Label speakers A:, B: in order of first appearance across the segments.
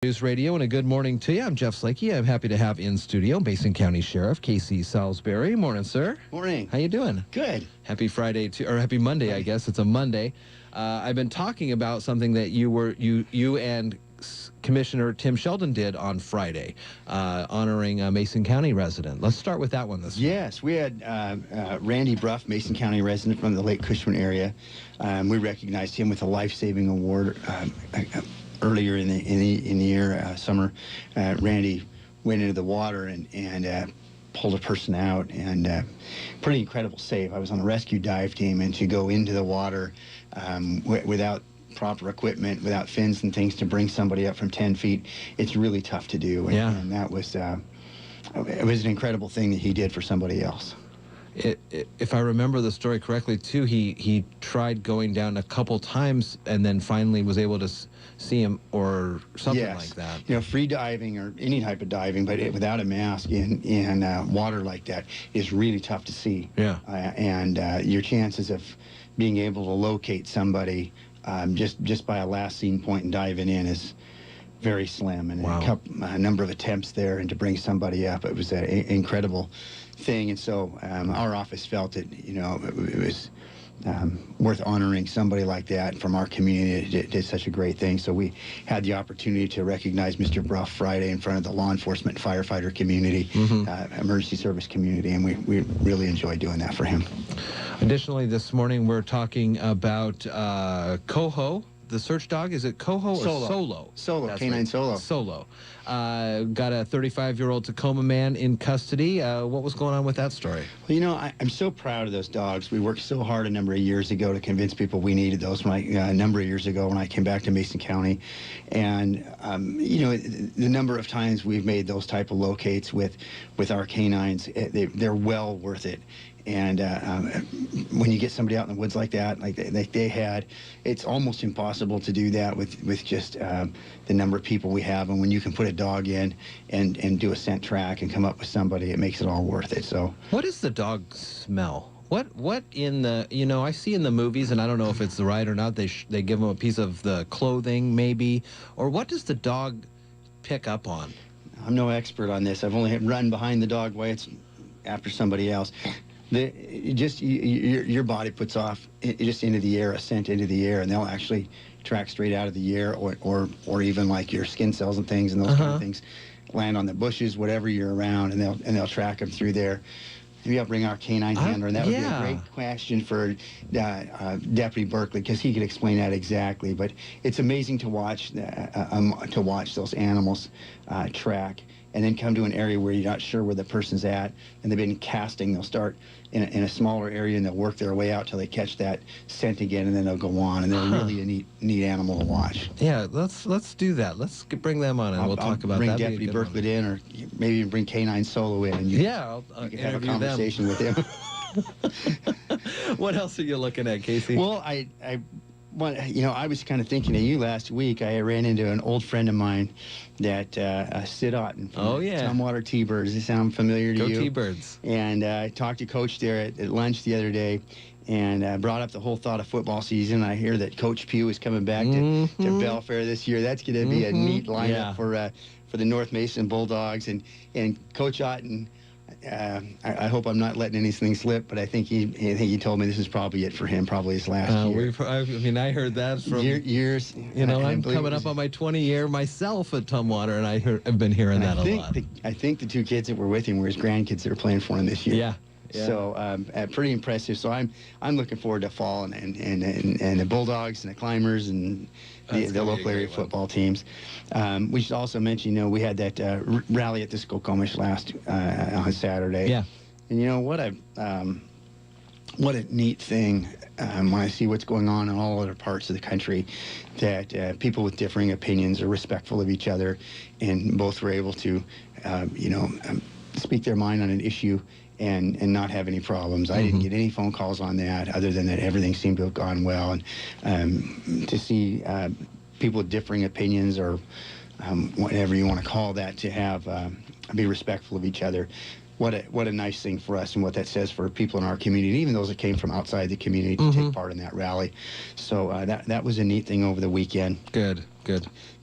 A: News Radio, and a good morning to you. I'm Jeff Slakey. I'm happy to have in studio Mason County Sheriff Casey Salisbury. Morning, sir.
B: Morning.
A: How you doing?
B: Good.
A: Happy Friday or happy Monday, I guess. It's a Monday. I've been talking about something that you and Commissioner Tim Sheldon did on Friday, honoring a Mason County resident. Let's start with that one this morning.
B: Yes, we had Randy Bruff, Mason County resident from the Lake Cushman area. We recognized him with a life-saving award earlier in the year, summer. Randy went into the water and pulled a person out, and pretty incredible save. I was on a rescue dive team, and to go into the water without proper equipment, without fins and things to bring somebody up from 10 feet, it's really tough to do. And that was, it was an incredible thing that he did for somebody else.
A: If I remember the story correctly, too, he tried going down a couple times and then finally was able to see him or something like that.
B: You know, free diving or any type of diving, but without a mask in water like that is really tough to see.
A: Yeah.
B: And your chances of being able to locate somebody just by a last seen point and diving in is very slim. And
A: wow.
B: a number of attempts there, and to bring somebody up, it was an incredible thing. And so our office felt it, you know, it was worth honoring somebody like that from our community. It did such a great thing. So we had the opportunity to recognize Mr. Bruff Friday in front of the law enforcement firefighter community, emergency service community, and we really enjoyed doing that for him.
A: Additionally, this morning we're talking about Coho. The search dog, is it Coho or Solo?
B: Solo, canine right. Solo.
A: Solo. Got a 35-year-old Tacoma man in custody. What was going on with that story?
B: Well, you know, I'm so proud of those dogs. We worked so hard a number of years ago to convince people we needed those. A number of years ago when I came back to Mason County. And, you know, the number of times we've made those type of locates with our canines, they're well worth it. And when you get somebody out in the woods like that, like they had, it's almost impossible to do that with just the number of people we have. And when you can put a dog in and do a scent track and come up with somebody, it makes it all worth it. So,
A: what does the dog smell? What in the, you know, I see in the movies, and I don't know if it's right or not, they give them a piece of the clothing maybe, or what does the dog pick up on?
B: I'm no expert on this. I've only run behind the dog while it's after somebody else. Your body puts off just into the air, a scent into the air, and they'll actually track straight out of the air, or even like your skin cells and things and those kind of things land on the bushes, whatever you're around, and they'll track them through there. Maybe I'll bring our canine handler, and that would be a great question for Deputy Berkeley, because he could explain that exactly. But it's amazing to watch those animals track, and then come to an area where you're not sure where the person's at, and they've been casting. They'll start in a smaller area, and they'll work their way out till they catch that scent again, and then they'll go on. And they're really a neat animal to watch.
A: Yeah, let's do that. Let's bring them on, and we'll talk about that.
B: Bring Deputy Berkeley in, or maybe even bring Canine Solo in, and you can have a conversation with him.
A: What else are you looking at, Casey?
B: Well, you know, I was kind of thinking of you last week. I ran into an old friend of mine, that Sid Otten from Tumwater T-Birds. Does it sound familiar to you?
A: Go T-Birds.
B: And I talked to Coach there at lunch the other day, and brought up the whole thought of football season. I hear that Coach Pugh is coming back to Belfair this year. That's going to be a neat lineup for the North Mason Bulldogs. And Coach Otten, I hope I'm not letting anything slip, but I think he told me this is probably it for him, probably his last year.
A: I mean, I heard that from
B: years.
A: You know, I'm coming up on my 20 year myself at Tumwater, and I've been hearing that a lot.
B: I think the two kids that were with him were his grandkids that were playing for him this year.
A: Yeah.
B: So pretty impressive. So I'm looking forward to fall and the Bulldogs and the Climbers and the local area football teams. We should also mention, you know, we had that rally at the Skokomish last on Saturday.
A: Yeah.
B: And you know what a neat thing when I see what's going on in all other parts of the country, that people with differing opinions are respectful of each other, and both were able to, you know, speak their mind on an issue and not have any problems. I didn't get any phone calls on that, other than that everything seemed to have gone well. And to see people with differing opinions, or whatever you want to call that, to have be respectful of each other, what a nice thing for us and what that says for people in our community, even those that came from outside the community to take part in that rally. So that was a neat thing over the weekend.
A: Good.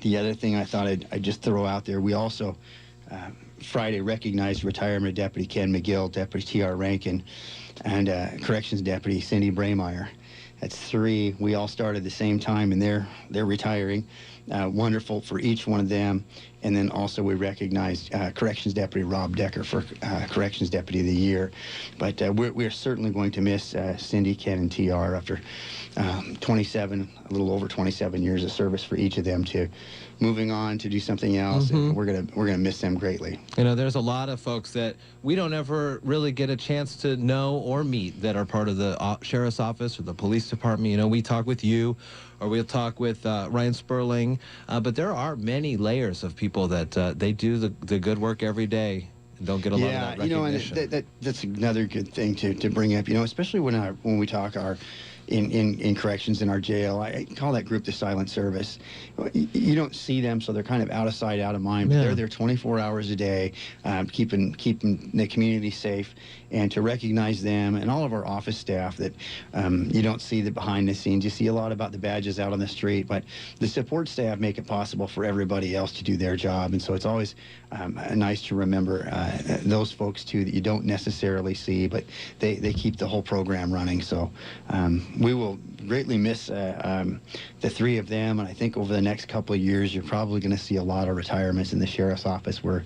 B: The other thing I thought I'd just throw out there, we also Friday recognized retirement of Deputy Ken McGill, Deputy T.R. Rankin, and Corrections Deputy Cindy Braymeyer. That's 3. We all started the same time, and they're retiring. Wonderful for each one of them. And then also we recognized Corrections Deputy Rob Decker for Corrections Deputy of the Year. But we're certainly going to miss Cindy, Ken, and TR after 27, a little over 27 years of service for each of them, to moving on to do something else. And we're gonna miss them greatly.
A: You know, there's a lot of folks that we don't ever really get a chance to know or meet that are part of the sheriff's office or the police department. You know, we talk with you, or we'll talk with Ryan Sperling, but there are many layers of people that they do the good work every day and don't get a lot of that recognition.
B: You know, and that's another good thing to bring up. You know, especially when we talk in corrections in our jail, I call that group the silent service. You don't see them, so they're kind of out of sight, out of mind. But they're there 24 hours a day, keeping the community safe, and to recognize them and all of our office staff that you don't see the behind the scenes. You see a lot about the badges out on the street, but the support staff make it possible for everybody else to do their job. And so it's always nice to remember those folks too that you don't necessarily see, but they keep the whole program running. So we will greatly miss the 3 of them, and I think over the next couple of years you're probably going to see a lot of retirements in the sheriff's office, where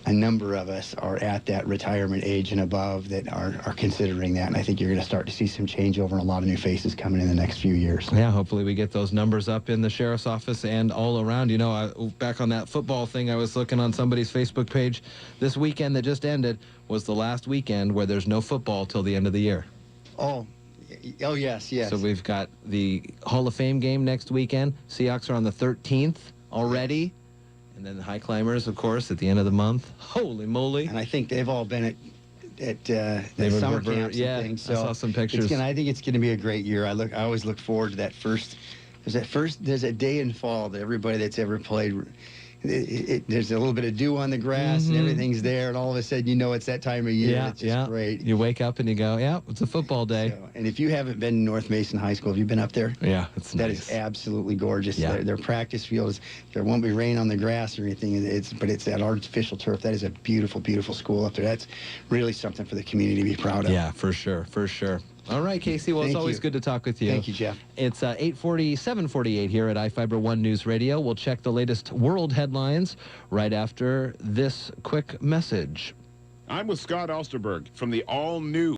B: a number of us are at that retirement age and above that are considering that, and I think you're going to start to see some changeover and a lot of new faces coming in the next few years.
A: Yeah, hopefully we get those numbers up in the sheriff's office and all around. You know, back on that football thing, I was looking on somebody's Facebook page. This weekend that just ended was the last weekend where there's no football till the end of the year.
B: Oh, yes.
A: So we've got the Hall of Fame game next weekend. Seahawks are on the 13th already. And then the High Climbers, of course, at the end of the month. Holy moly.
B: And I think they've all been at summer camps and things. So
A: I saw some pictures.
B: I think it's going to be a great year. I always look forward to that first. There's a day in fall that everybody that's ever played, there's a little bit of dew on the grass and everything's there, and all of a sudden you know it's that time of year.
A: Yeah,
B: it's just great.
A: You wake up and you go, yeah, it's a football day.
B: So, and if you haven't been to North Mason High School, have you been up there?
A: Yeah, it's nice.
B: That is absolutely gorgeous.
A: Yeah.
B: Their practice fields, there won't be rain on the grass or anything, but it's that artificial turf. That is a beautiful, beautiful school up there. That's really something for the community to be proud of.
A: Yeah, for sure. All right, Casey. Well, it's always good to talk with you.
B: Thank you, Jeff.
A: It's 7:48 here at iFiber One News Radio. We'll check the latest world headlines right after this quick message.
C: I'm with Scott Alsterberg from the all-new